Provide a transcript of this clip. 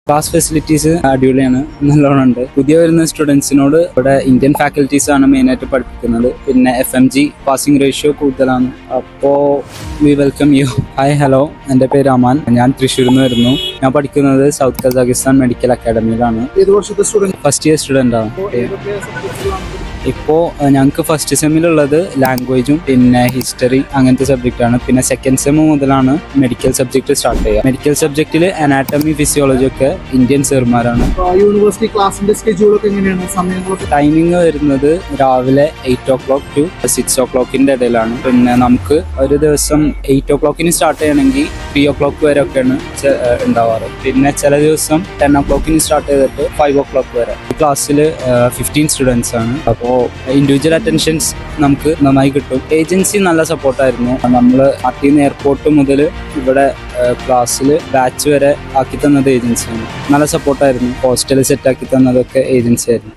Class facilities അടിപൊളിയാണ്, നല്ലോണം ഉണ്ട്. പുതിയ വരുന്ന സ്റ്റുഡൻസിനോട് ഇവിടെ ഇന്ത്യൻ ഫാക്കൽറ്റീസ് ആണ് മെയിനായിട്ട് പഠിപ്പിക്കുന്നത്. പിന്നെ FMG പാസിംഗ് റേഷ്യോ കൂടുതലാണ്. അപ്പോൾ we welcome you. Hi, hello, എൻ്റെ പേര് അമാൻ. ഞാൻ തൃശ്ശൂരിൽ നിന്ന് വരുന്നു. ഞാൻ പഠിക്കുന്നത് സൗത്ത് കസാഖിസ്ഥാൻ മെഡിക്കൽ അക്കാഡമിയിലാണ്. ഫസ്റ്റ് ഇയർ സ്റ്റുഡൻ്റ് ആണ്. ഇപ്പോൾ ഞങ്ങൾക്ക് ഫസ്റ്റ് സെമ്മിലുള്ളത് ലാംഗ്വേജും പിന്നെ ഹിസ്റ്ററി അങ്ങനത്തെ സബ്ജക്റ്റാണ്. പിന്നെ സെക്കൻഡ് സെമ്മ് മുതലാണ് മെഡിക്കൽ സബ്ജക്റ്റ് സ്റ്റാർട്ട് ചെയ്യുക. മെഡിക്കൽ സബ്ജക്റ്റിൽ അനാറ്റമി ഫിസിയോളജി ഒക്കെ ഇന്ത്യൻ സാർമാരാണ്. യൂണിവേഴ്സിറ്റി ക്ലാസിന്റെ സ്കെഡ്യൂൾ ഒക്കെ എങ്ങനെയാണ്? സമയങ്ങളൊക്കെ ടൈമിംഗ് വരുന്നത് രാവിലെ 8 o'clock to 6 o'clock ഇടയിലാണ്. പിന്നെ നമുക്ക് ഒരു ദിവസം 8 o'clock സ്റ്റാർട്ട് ചെയ്യണമെങ്കിൽ 3 o'clock വരെ ഒക്കെയാണ് ഉണ്ടാവാറ്. പിന്നെ ചില ദിവസം 10 o'clock സ്റ്റാർട്ട് ചെയ്തിട്ട് 5 o'clock വരെ. ക്ലാസ്സിൽ 15 സ്റ്റുഡൻസ് ആണ്. അപ്പോൾ ഇൻഡിവിജ്വൽ അറ്റൻഷൻസ് നമുക്ക് നന്നായി കിട്ടും. ഏജൻസി നല്ല സപ്പോർട്ടായിരുന്നു. നമ്മൾ നാട്ടിൽ നിന്ന് എയർപോർട്ട് മുതൽ ഇവിടെ ക്ലാസ്സിൽ ബാച്ച് വരെ ആക്കി തന്നത് ഏജൻസിയാണ്. നല്ല സപ്പോർട്ടായിരുന്നു. ഹോസ്റ്റൽ സെറ്റ് ആക്കി തന്നതൊക്കെ ഏജൻസി ആയിരുന്നു.